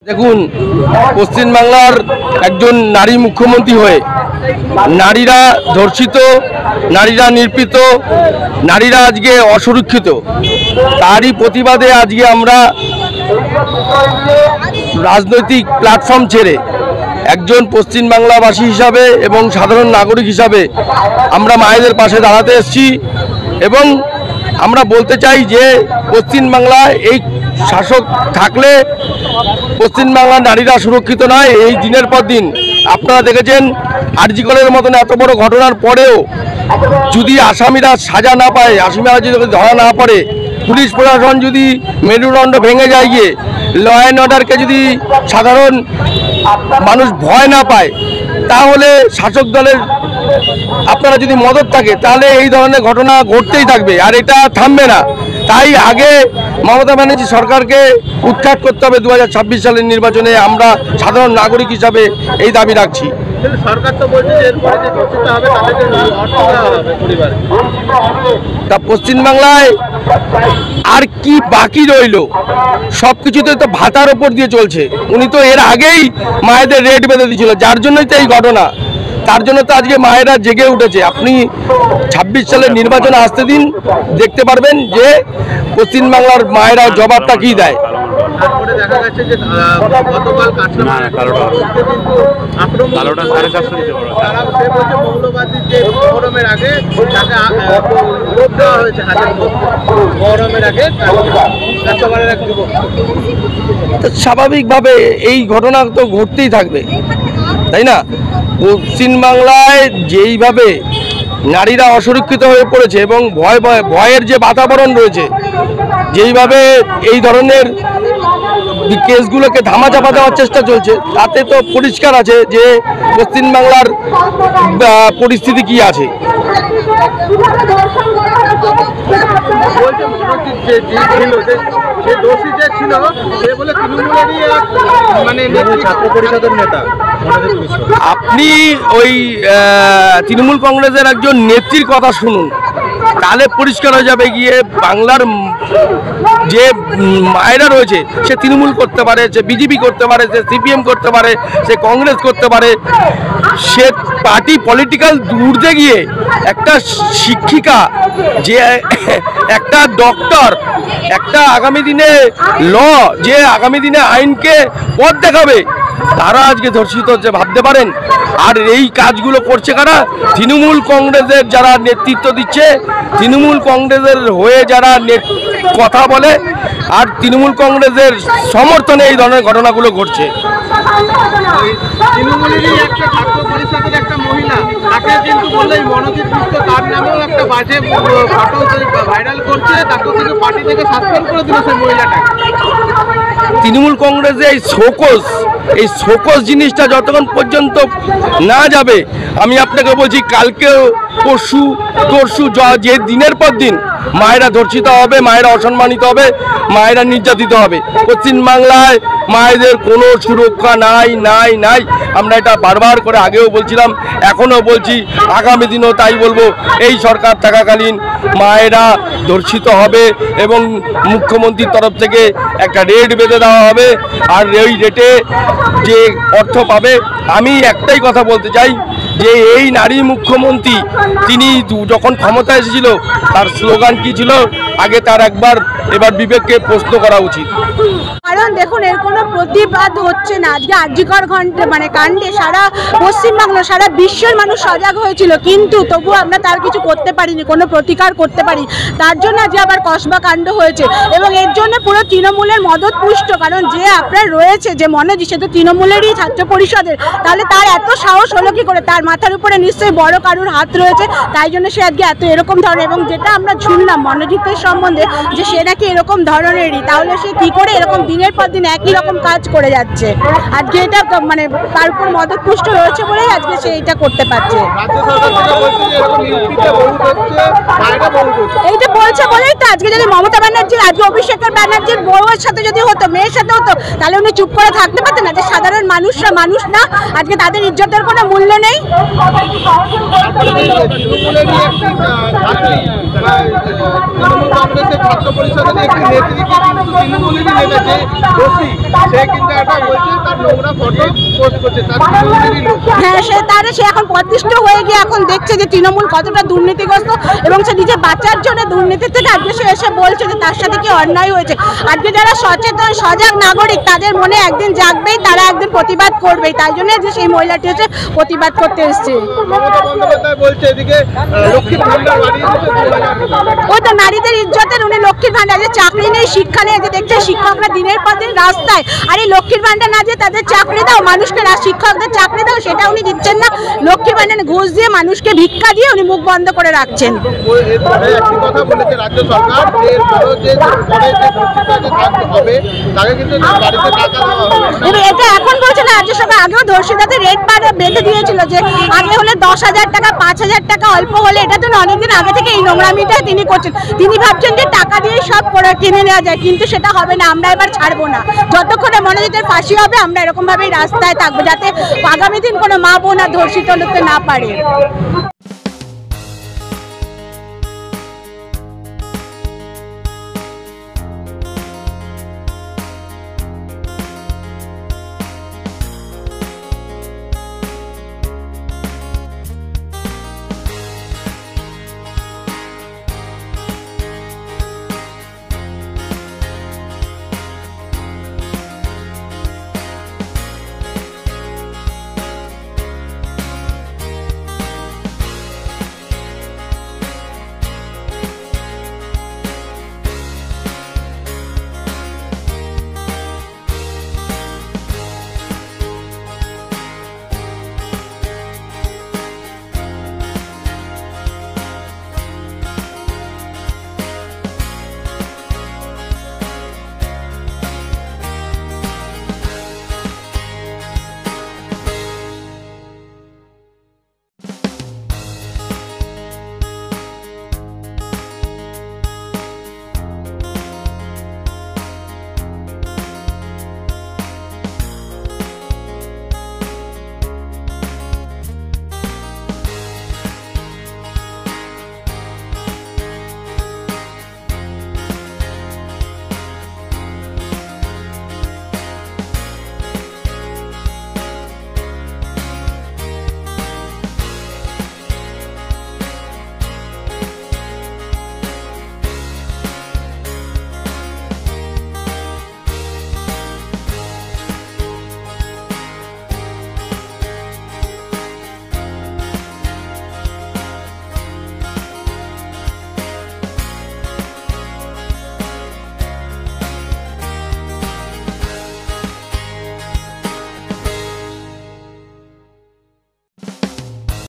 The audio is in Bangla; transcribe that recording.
দেখুন, পশ্চিমবাংলার একজন নারী মুখ্যমন্ত্রী হয়ে নারীরা ধর্ষিত, নারীরা নির্যাতিত, নারীরা আজকে অসুরক্ষিত, তারই প্রতিবাদে আজকে আমরা রাজনৈতিক প্ল্যাটফর্ম ছেড়ে একজন পশ্চিমবাংলাবাসী হিসাবে এবং সাধারণ নাগরিক হিসাবে আমরা মায়েদের পাশে দাঁড়াতে এসেছি। এবং আমরা বলতে চাই যে পশ্চিমবাংলায় এই শাসক থাকলে পশ্চিমবাংলার নারীরা সুরক্ষিত নয়। এই দিনের পর দিন আপনারা দেখেছেন আরজি কলের মতন এত বড় ঘটনার পরেও যদি আসামিরা সাজা না পায়, আসামিরা যদি ধরা না পড়ে, পুলিশ প্রশাসন যদি মেরুদণ্ড ভেঙে যায়, গিয়ে ল অ্যান্ড অর্ডারকে যদি সাধারণ মানুষ ভয় না পায়, তাহলে শাসক দলের আপনারা যদি মদত থাকে তাহলে এই ধরনের ঘটনা ঘটতেই থাকবে, আর এটা থামবে না। তাই আগে মমতা ব্যানার্জি সরকারকে উৎখাত করতে হবে। 2026 সালের নির্বাচনে আমরা সাধারণ নাগরিক হিসাবে এই দাবি রাখছি। সরকার তো বলছে যে এরপরে যে ধর্ষিত হবে তাদেরকে অর্থ দেওয়া হবে পরিবারে। তা পশ্চিমবাংলায় আর কি বাকি রইল? সব কিছুতে তো ভাতার ওপর দিয়ে চলছে। উনি তো এর আগেই মায়েদের রেট বেঁধে দিয়েছিল, যার জন্যই তো এই ঘটনা। তার জন্য তো আজকে মায়েরা জেগে উঠেছে। আপনি 26 সালের নির্বাচনে আসতে দিন, দেখতে পারবেন যে পশ্চিমবাংলার মায়েরা জবাবটা কি দেয়। তারপরে দেখা যাচ্ছে যে গতকাল মৌলবাদী যে মহরমের আগে তাকে ভোট দেওয়া হয়েছে, মহরমের আগে স্বাভাবিকভাবে এই ঘটনা তো ঘটতেই থাকবে, তাই না? পশ্চিমবাংলায় যেইভাবে নারীরা অসুরক্ষিত হয়ে পড়েছে এবং ভয়ের যে বাতাবরণ রয়েছে, যেইভাবে এই ধরনের কেসগুলোকে ধামাচাপা দেওয়ার চেষ্টা চলছে, তাতে তো পরিষ্কার আছে যে পশ্চিমবাংলার পরিস্থিতি কি আছে। আপনি ওই তৃণমূল কংগ্রেসের একজন নেত্রীর কথা শুনুন, তাহলে পরিষ্কার হয়ে যাবে। গিয়ে বাংলার যে মায়েরা রয়েছে, সে তৃণমূল করতে পারে, সে বিজেপি করতে পারে, সে সিপিএম করতে পারে, সে কংগ্রেস করতে পারে, সে পার্টি পলিটিক্যাল ঊর্ধ্বে গিয়ে একটা শিক্ষিকা, যে একটা ডক্টর, একটা আগামী দিনে যে আগামী দিনে আইনকে পথ দেখাবে, তারা আজকে ধর্ষিত হচ্ছে, ভাবতে পারেন? আর এই কাজগুলো করছে কারা? তৃণমূল কংগ্রেসের যারা নেতৃত্ব দিচ্ছে, তৃণমূল কংগ্রেসের হয়ে যারা কথা বলে, আর তৃণমূল কংগ্রেসের সমর্থনে এই ধরনের ঘটনাগুলো ঘটছে। তৃণমূলেরই একটা ছাত্র পরিষদের একটা মহিলা, তাকে কিন্তু বললেই মনোজিৎ মিত্র, তার নামেও একটা বাজে ফটো ভাইরাল করছে, তাকে থেকে পার্টি থেকে সাসপেন্ড করে দিল সেই মহিলাটাকে। তৃণমূল কংগ্রেসে এই শোকস জিনিসটা যতক্ষণ পর্যন্ত না যাবে, আমি আপনাকে বলছি, কালকে পরশু যে দিনের পর দিন মায়েরা ধর্ষিত হবে, মায়েরা অসম্মানিত হবে, মায়েরা নির্যাতিত হবে। পশ্চিমবাংলায় মায়েদের কোনো সুরক্ষা নাই। আমরা এটা বারবার করে আগেও বলছিলাম, এখনও বলছি, আগামী দিনও তাই বলবো। এই সরকার থাকাকালীন মায়েরা ধর্ষিত হবে এবং মুখ্যমন্ত্রীর তরফ থেকে একটা রেট বেঁধে দেওয়া হবে, আর এই রেটে যে অর্থ পাবে। আমি একটাই কথা বলতে চাই যে এই নারী মুখ্যমন্ত্রী, তিনি যখন ক্ষমতা এসেছিল, তার স্লোগান কি ছিল? আগে তার এবার বিবেককে প্রশ্ন করা উচিত। কারণ দেখুন, এর কোনো প্রতিবাদ হচ্ছে না। আজকে আরজিকর কাণ্ডে সারা পশ্চিমবাংলা, সারা বিশ্বের মানুষ সজাগ হয়েছিল, কিন্তু তবুও আমরা তার কিছু করতে পারিনি, কোনো প্রতিকার করতে পারি। তার জন্য আজকে আবার কসবা কাণ্ড হয়েছে, এবং এর জন্য পুরো তৃণমূলের মদত পুষ্ট। কারণ যে আপনার রয়েছে, যে মনোজি, সে তো তৃণমূলেরই ছাত্র পরিষদের, তাহলে তার এত সাহস হলো কি করে? তার মাথার উপরে নিশ্চয়ই বড় কারুর হাত রয়েছে, তাই জন্য সে আজকে এত এরকম ধরনের। এবং যেটা আমরা শুনলাম মনোজিতের সম্বন্ধে, যে সে নাকি এরকম ধরনেরই, তাহলে সে কি করে এরকম দিনের পর দিন একই রকম কাজ করে যাচ্ছে? আজকে এটা মানে তার উপর মদতপুষ্ট রয়েছে বলেই আজকে সে এটা করতে পারছে। এইটা বলছে বলেই তো আজকে, যদি মমতা ব্যানার্জির, আজকে অভিষেক ব্যানার্জির বউয়ের সাথে যদি হতো, মেয়ের সাথে হতো, তাহলে উনি চুপ করে থাকতে পারতেন না? যে সাধারণ মানুষরা মানুষ না, আজকে তাদের ইজ্জতের কোনো মূল্য নেই। তৃণমূল কংগ্রেসের ছাত্র পরিষদের একটি নেত্রীকে কিন্তু তৃণমূলেরই নেতা, যে দোষী, সে কিন্তু একটা বলছে তার নোংরা ফটো পোস্ট করছে, তার তৃণমূলেরই লোক। হ্যাঁ, সে এখন প্রতিষ্ঠিত হয়ে গিয়ে এখন দেখছে যে তৃণমূল কতটা দুর্নীতিগ্রস্ত, এবং সে নিজে বাঁচার জন্য দুর্নীতি থেকে আজকে সে এসে বলছে যে তার সাথে কি অন্যায় হয়েছে। আজকে যারা সচেতন সজাগ নাগরিক তাদের মনে একদিন জাগবেই, তারা একদিন প্রতিবাদ করবেই, তাই জন্য যে সেই মহিলাটি হচ্ছে প্রতিবাদ করতে এসছে। মমতা বন্দ্যোপাধ্যায় বলছে এদিকে লক্ষ্মীর ভান্ডার বাড়িয়ে দিচ্ছে 2000। ওই তো নারীদের ইজ্জতের, উনি লক্ষ্মীর ভান্ডার, যে চাকরি নেই শিক্ষা নেই, যে দেখছে শিক্ষকরা দিনের পর দিন রাস্তায়, আর এই লক্ষ্মীর ভান্ডার না যে তাদের চাকরি দাও, মানুষকে শিক্ষকদের চাকরি দাও, সেটা উনি দিচ্ছেন না। লক্ষ্মীর ভান্ডার ঘুষ দিয়ে মানুষকে ভিক্ষা দিয়ে উনি মুখ বন্ধ করে রাখছেন। এরপরে একটি কথা বলেছে রাজ্য সরকার, যে এরপরে যে পরে যে ধর্ষিতা যে থাকতে হবে তাকে কিন্তু বাড়িতে টাকা দেওয়া হবে। এটা এখন বলছে না, রাজ্য সরকার আগেও ধর্ষিতাদের রেট বেঁধে দিয়েছিল, যে আগে হলে 10,000 টাকা, 5,000 টাকা, অল্প হলে, এটা তো অনেকদিন আগে থেকে এই নোংরামিটা তিনি করছেন। তিনি ভাবছেন যে টাকা দিয়ে সব করে কিনে নেওয়া যায়, কিন্তু সেটা হবে না। আমরা এবার ছাড়বো না, যতক্ষণে মনোজিতের ফাঁসি হবে আমরা এরকম ভাবেই রাস্তায় থাকবো, যাতে আগামী দিন কোনো মা বোন আর ধর্ষিত হতে না পারে।